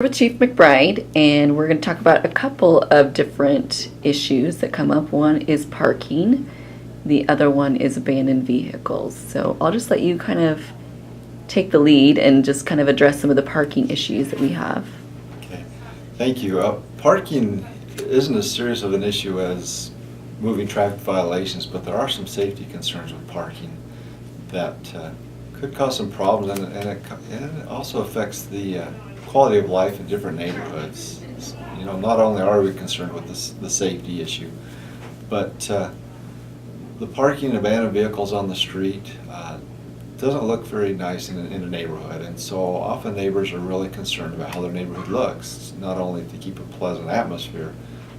With Chief McBride, and we're going to talk about a couple of different issues that come up. One is parking, the other one is abandoned vehicles. So I'll just let you kind of take the lead and just kind of address some of the parking issues that we have. Okay, thank you. Parking isn't as serious of an issue as moving traffic violations, but there are some safety concerns with parking that could cause some problems, and it also affects the quality of life in different neighborhoods. You know, not only are we concerned with the safety issue, but the parking of abandoned vehicles on the street doesn't look very nice in a neighborhood, and so often neighbors are really concerned about how their neighborhood looks, not only to keep a pleasant atmosphere,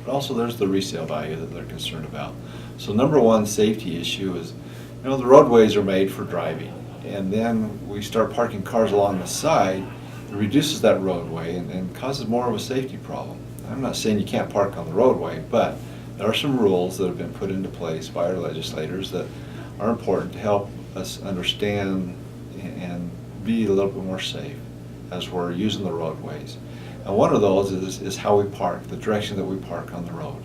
but also there's the resale value that they're concerned about. So number one safety issue is, you know, the roadways are made for driving, and then we start parking cars along the side. It reduces that roadway and causes more of a safety problem. I'm not saying you can't park on the roadway, but there are some rules that have been put into place by our legislators that are important to help us understand and be a little bit more safe as we're using the roadways. And one of those is how we park, the direction that we park on the road.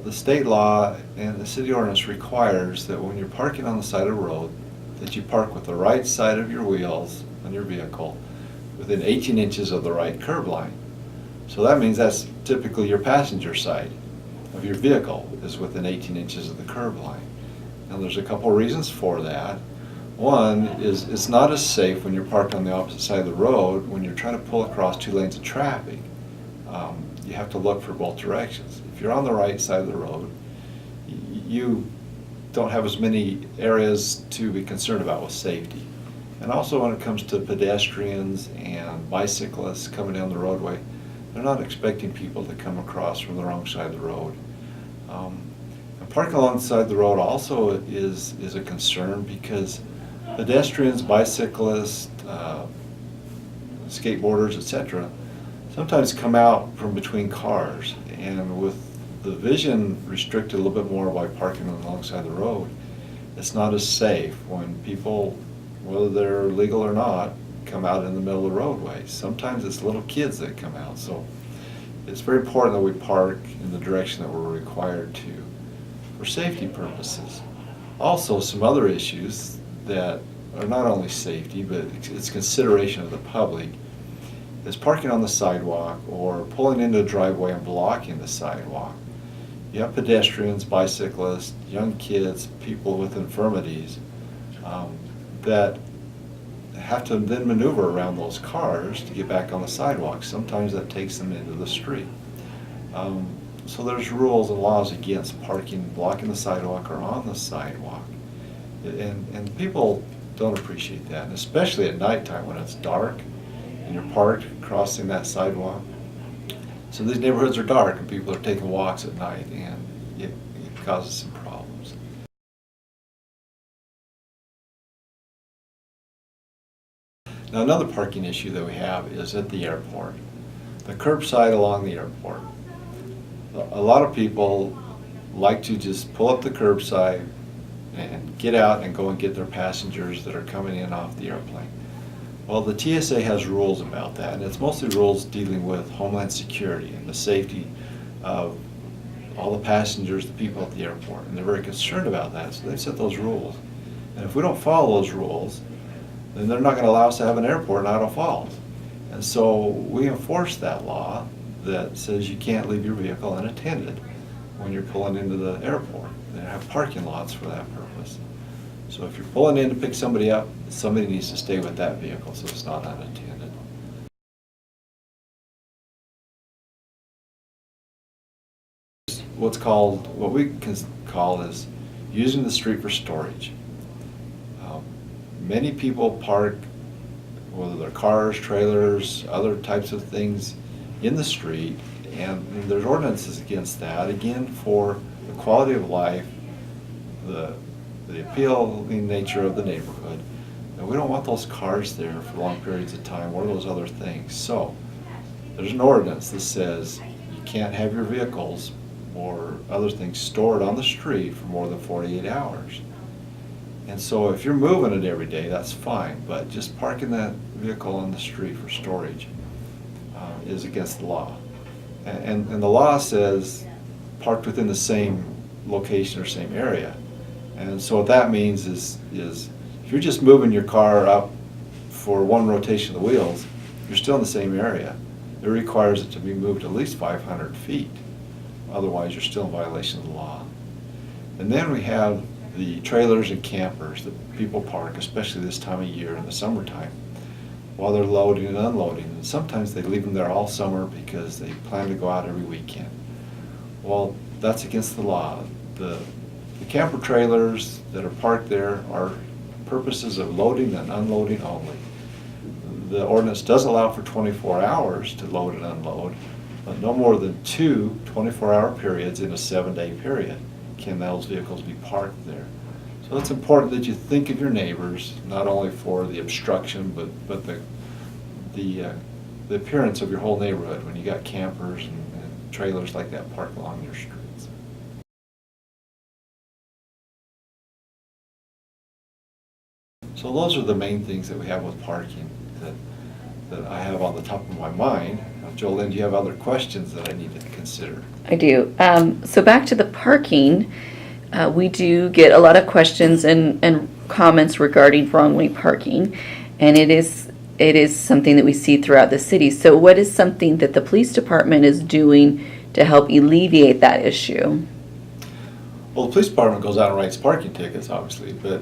The state law and the city ordinance requires that when you're parking on the side of the road, that you park with the right side of your wheels on your vehicle within 18 inches of the right curb line. So that means that's typically your passenger side of your vehicle is within 18 inches of the curb line. Now there's a couple reasons for that. One is it's not as safe when you're parked on the opposite side of the road when you're trying to pull across two lanes of traffic. You have to look for both directions. If you're on the right side of the road, you don't have as many areas to be concerned about with safety. And also when it comes to pedestrians and bicyclists coming down the roadway, they're not expecting people to come across from the wrong side of the road. And parking alongside the road also is a concern because pedestrians, bicyclists, skateboarders, etc., sometimes come out from between cars, and with the vision restricted a little bit more by parking alongside the road, it's not as safe when people, whether they're legal or not, come out in the middle of the roadway. Sometimes it's little kids that come out, so it's very important that we park in the direction that we're required to for safety purposes. Also, some other issues that are not only safety, but it's consideration of the public, is parking on the sidewalk or pulling into a driveway and blocking the sidewalk. You have pedestrians, bicyclists, young kids, people with infirmities that have to then maneuver around those cars to get back on the sidewalk. Sometimes that takes them into the street. So there's rules and laws against parking, blocking the sidewalk or on the sidewalk. And people don't appreciate that, and especially at nighttime when it's dark and you're parked crossing that sidewalk. So these neighborhoods are dark and people are taking walks at night, and it causes some problems. Now another parking issue that we have is at the airport, the curbside along the airport. A lot of people like to just pull up the curbside and get out and go and get their passengers that are coming in off the airplane. Well, the TSA has rules about that, and it's mostly rules dealing with Homeland Security and the safety of all the passengers, the people at the airport, and they're very concerned about that, so they've set those rules. And if we don't follow those rules, then they're not going to allow us to have an airport in Idaho Falls. And so we enforce that law that says you can't leave your vehicle unattended when you're pulling into the airport. They have parking lots for that purpose. So if you're pulling in to pick somebody up, somebody needs to stay with that vehicle so it's not unattended. What we can call is using the street for storage. Many people park, whether they're cars, trailers, other types of things in the street, and there's ordinances against that, again, for the quality of life, the appealing nature of the neighborhood. And we don't want those cars there for long periods of time or those other things. So there's an ordinance that says you can't have your vehicles or other things stored on the street for more than 48 hours. And so if you're moving it every day, that's fine, but just parking that vehicle on the street for storage is against the law. And the law says parked within the same location or same area. And so what that means is if you're just moving your car up for one rotation of the wheels, you're still in the same area. It requires it to be moved at least 500 feet. Otherwise, you're still in violation of the law. And then we have the trailers and campers that people park, especially this time of year in the summertime, while they're loading and unloading. And sometimes they leave them there all summer because they plan to go out every weekend. Well, that's against the law. The camper trailers that are parked there are purposes of loading and unloading only. The ordinance does allow for 24 hours to load and unload, but no more than 2 24-hour periods in a 7-day period can those vehicles be parked there. So it's important that you think of your neighbors, not only for the obstruction, but the appearance of your whole neighborhood when you got campers and trailers like that parked along your streets. So those are the main things that we have with parking that I have on the top of my mind. Jolene, do you have other questions that I need to consider? I do. So back to the parking, we do get a lot of questions and comments regarding wrong-way parking, and it is something that we see throughout the city. So what is something that the police department is doing to help alleviate that issue? Well, the police department goes out and writes parking tickets, obviously, but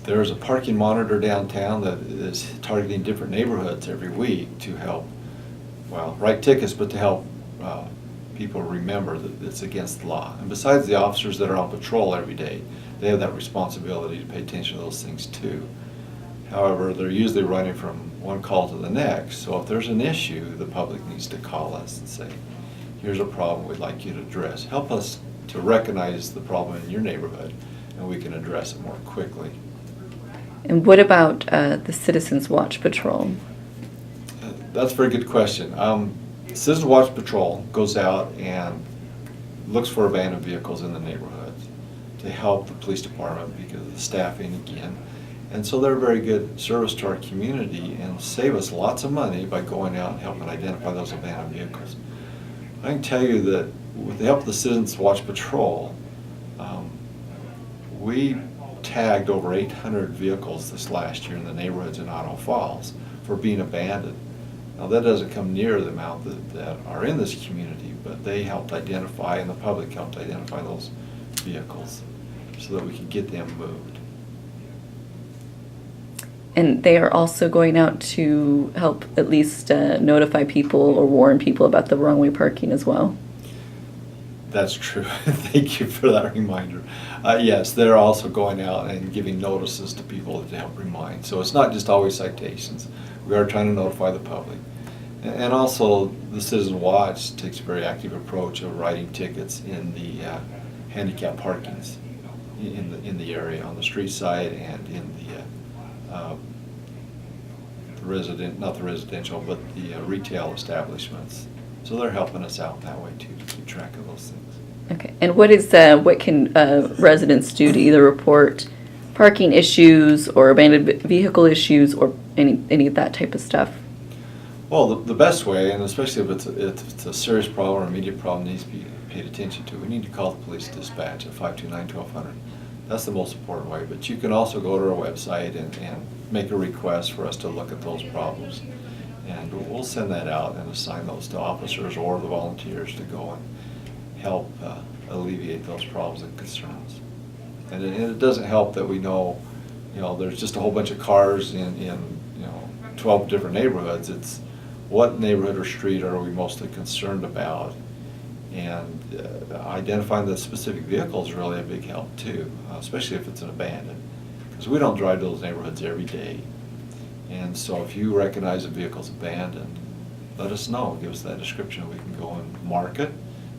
there's a parking monitor downtown that is targeting different neighborhoods every week to help, well, write tickets, but to help people remember that it's against the law. And besides the officers that are on patrol every day, they have that responsibility to pay attention to those things too. However, they're usually running from one call to the next, so if there's an issue, the public needs to call us and say, here's a problem we'd like you to address. Help us to recognize the problem in your neighborhood, and we can address it more quickly. And what about the Citizens Watch Patrol? That's a very good question. Citizens Watch Patrol goes out and looks for abandoned vehicles in the neighborhoods to help the police department because of the staffing again. And so they're a very good service to our community and save us lots of money by going out and helping identify those abandoned vehicles. I can tell you that with the help of the Citizens Watch Patrol, we tagged over 800 vehicles this last year in the neighborhoods in Idaho Falls for being abandoned. Now that doesn't come near the amount that are in this community, but they helped identify and the public helped identify those vehicles so that we could get them moved. And they are also going out to help at least notify people or warn people about the wrong-way parking as well. That's true. Thank you for that reminder. Yes, they're also going out and giving notices to people to help remind. So it's not just always citations. We are trying to notify the public. And also, the Citizen Watch takes a very active approach of writing tickets in the handicap parkings in the area, on the street side and in not the residential, but the retail establishments. So they're helping us out that way too, to keep track of those things. Okay. And what can residents do to either report parking issues or abandoned vehicle issues or any of that type of stuff? Well, the best way, and especially if it's a serious problem or immediate problem needs to be paid attention to, we need to call the police dispatch at 529-1200. That's the most important way. But you can also go to our website and make a request for us to look at those problems. And we'll send that out and assign those to officers or the volunteers to go and help alleviate those problems and concerns. And it doesn't help that we know, there's just a whole bunch of cars in 12 different neighborhoods. It's what neighborhood or street are we mostly concerned about? And identifying the specific vehicle is really a big help too, especially if it's an abandoned. Because we don't drive those neighborhoods every day. And so if you recognize a vehicle's abandoned, let us know. Give us that description. We can go and mark it,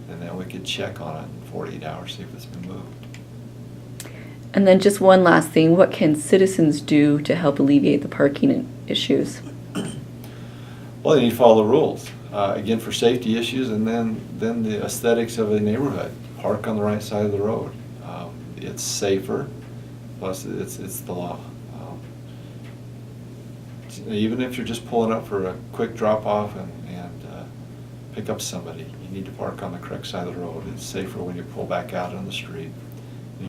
and then we can check on it in 48 hours, see if it's been moved. And then just one last thing, what can citizens do to help alleviate the parking issues? Well, they need to follow the rules. Again, for safety issues, and then the aesthetics of a neighborhood. Park on the right side of the road. It's safer, plus it's the law. Even if you're just pulling up for a quick drop-off and pick up somebody, you need to park on the correct side of the road. It's safer when you pull back out on the street.